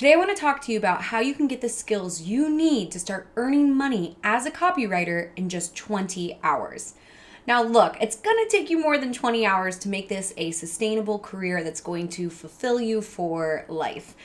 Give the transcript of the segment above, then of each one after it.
Today I want to talk to you about how you can get the skills you need to start earning money as a copywriter in just 20 hours. Now look, it's going to take you more than 20 hours to make this a sustainable career that's going to fulfill you for life.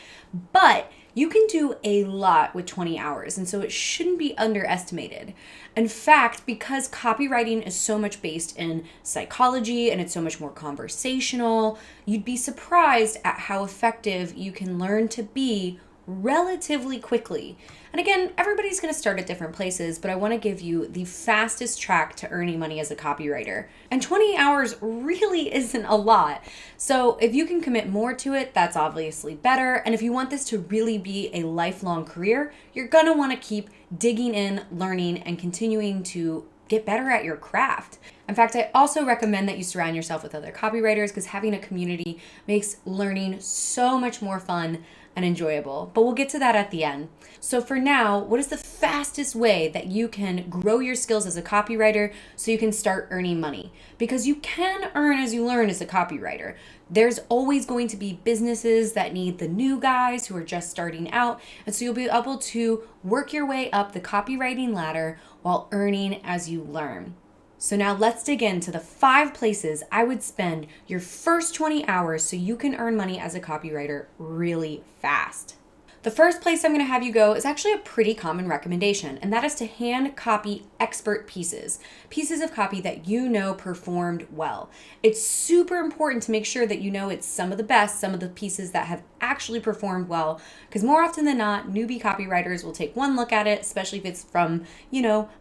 But you can do a lot with 20 hours, and so it shouldn't be underestimated. In fact, because copywriting is so much based in psychology and it's so much more conversational, you'd be surprised at how effective you can learn to be relatively quickly. And again, everybody's going to start at different places, but I want to give you the fastest track to earning money as a copywriter. And 20 hours really isn't a lot. So if you can commit more to it, that's obviously better. And if you want this to really be a lifelong career, you're going to want to keep digging in, learning, and continuing to get better at your craft. In fact, I also recommend that you surround yourself with other copywriters because having a community makes learning so much more fun and enjoyable. But we'll get to that at the end. So for now, what is the fastest way that you can grow your skills as a copywriter so you can start earning money? Because you can earn as you learn as a copywriter. There's always going to be businesses that need the new guys who are just starting out. And so you'll be able to work your way up the copywriting ladder while earning as you learn. So now let's dig into the 5 places I would spend your first 20 hours so you can earn money as a copywriter really fast. The first place I'm going to have you go is actually a pretty common recommendation, and that is to hand copy expert pieces of copy that you know performed well. It's super important to make sure that you know it's some of the best, some of the pieces that have actually performed well, because more often than not, newbie copywriters will take one look at it, especially if it's from,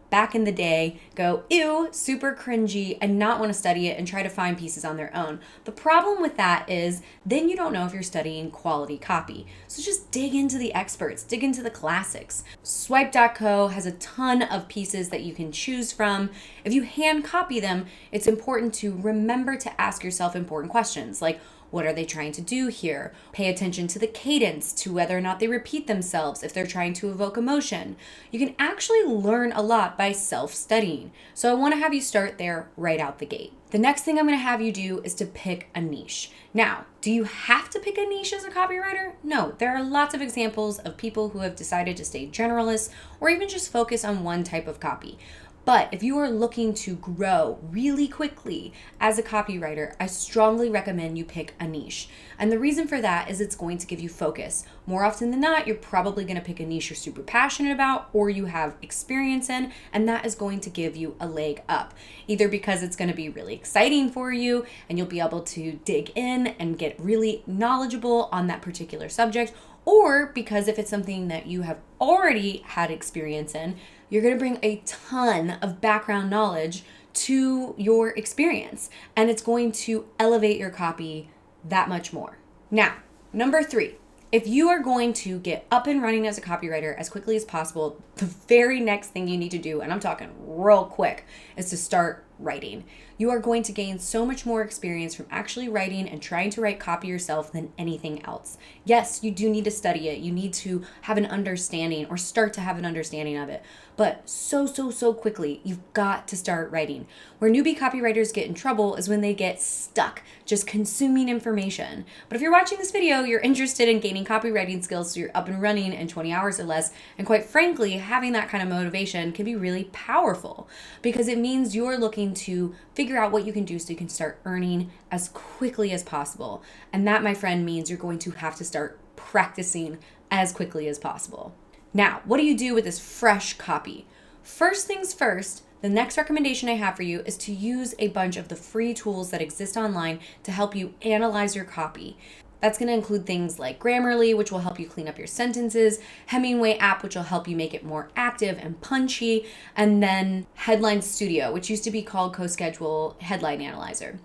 back in the day, go, ew, super cringy, and not want to study it and try to find pieces on their own. The problem with that is then you don't know if you're studying quality copy. So just dig into the experts, dig into the classics. Swipe.co has a ton of pieces that you can choose from. If you hand copy them, it's important to remember to ask yourself important questions like, what are they trying to do here? Pay attention to the cadence, to whether or not they repeat themselves, if they're trying to evoke emotion. You can actually learn a lot by self-studying. So I want to have you start there right out the gate. The next thing I'm going to have you do is to pick a niche. Now, do you have to pick a niche as a copywriter? No, there are lots of examples of people who have decided to stay generalists or even just focus on one type of copy. But if you are looking to grow really quickly as a copywriter, I strongly recommend you pick a niche. And the reason for that is it's going to give you focus. More often than not, you're probably going to pick a niche you're super passionate about or you have experience in, and that is going to give you a leg up. Either because it's going to be really exciting for you and you'll be able to dig in and get really knowledgeable on that particular subject, or because if it's something that you have already had experience in, you're going to bring a ton of background knowledge to your experience, and it's going to elevate your copy that much more. Now, number 3, if you are going to get up and running as a copywriter as quickly as possible, the very next thing you need to do, and I'm talking real quick, is to start writing. You are going to gain so much more experience from actually writing and trying to write copy yourself than anything else. Yes, you do need to study it. You need to have an understanding or start to have an understanding of it. But so quickly, you've got to start writing. Where newbie copywriters get in trouble is when they get stuck just consuming information. But if you're watching this video, you're interested in gaining copywriting skills so you're up and running in 20 hours or less. And quite frankly, having that kind of motivation can be really powerful because it means you're looking to figure out what you can do so you can start earning as quickly as possible. And that, my friend, means you're going to have to start practicing as quickly as possible. Now, what do you do with this fresh copy? First things first, the next recommendation I have for you is to use a bunch of the free tools that exist online to help you analyze your copy. That's going to include things like Grammarly, which will help you clean up your sentences, Hemingway app, which will help you make it more active and punchy, and then Headline Studio, which used to be called CoSchedule Headline Analyzer.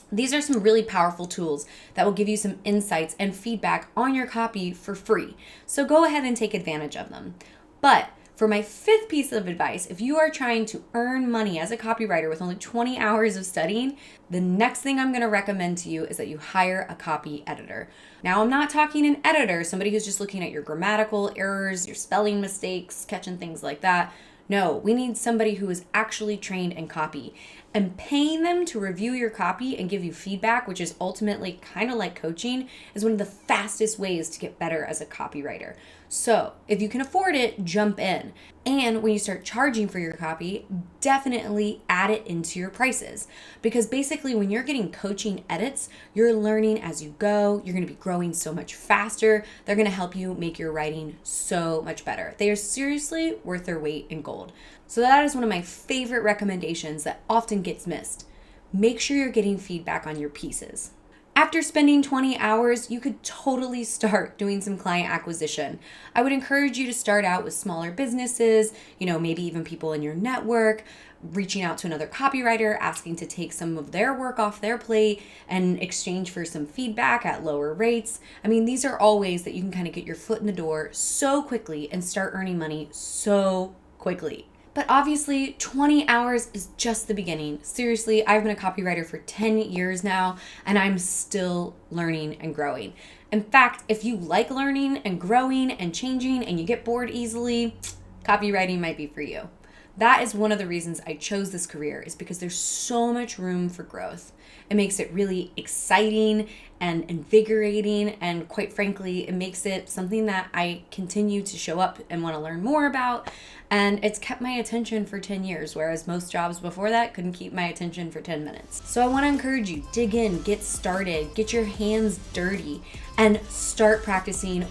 These are some really powerful tools that will give you some insights and feedback on your copy for free. So go ahead and take advantage of them. But for my 5th piece of advice, if you are trying to earn money as a copywriter with only 20 hours of studying, the next thing I'm going to recommend to you is that you hire a copy editor. Now, I'm not talking an editor, somebody who's just looking at your grammatical errors, your spelling mistakes, catching things like that. No, we need somebody who is actually trained in copy. And paying them to review your copy and give you feedback, which is ultimately kind of like coaching, is one of the fastest ways to get better as a copywriter. So if you can afford it, jump in. And when you start charging for your copy, definitely add it into your prices. Because basically when you're getting coaching edits, you're learning as you go. You're going to be growing so much faster. They're going to help you make your writing so much better. They are seriously worth their weight in gold. So that is one of my favorite recommendations that often gets missed. Make sure you're getting feedback on your pieces. After spending 20 hours, you could totally start doing some client acquisition. I would encourage you to start out with smaller businesses, maybe even people in your network, reaching out to another copywriter, asking to take some of their work off their plate and exchange for some feedback at lower rates. These are all ways that you can kind of get your foot in the door so quickly and start earning money so quickly. But obviously, 20 hours is just the beginning. Seriously, I've been a copywriter for 10 years now, and I'm still learning and growing. In fact, if you like learning and growing and changing and you get bored easily, copywriting might be for you. That is one of the reasons I chose this career, is because there's so much room for growth. It makes it really exciting and invigorating, and quite frankly, it makes it something that I continue to show up and want to learn more about. And it's kept my attention for 10 years, whereas most jobs before that couldn't keep my attention for 10 minutes. So I want to encourage you, dig in, get started, get your hands dirty, and start practicing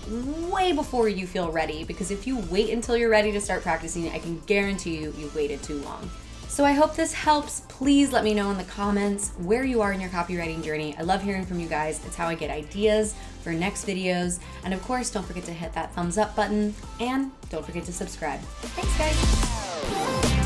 way before you feel ready. Because if you wait until you're ready to start practicing, I can guarantee you've waited too long. So I hope this helps. Please let me know in the comments where you are in your copywriting journey. I love hearing from you guys. It's how I get ideas for next videos. And of course, don't forget to hit that thumbs up button and don't forget to subscribe. Thanks, guys.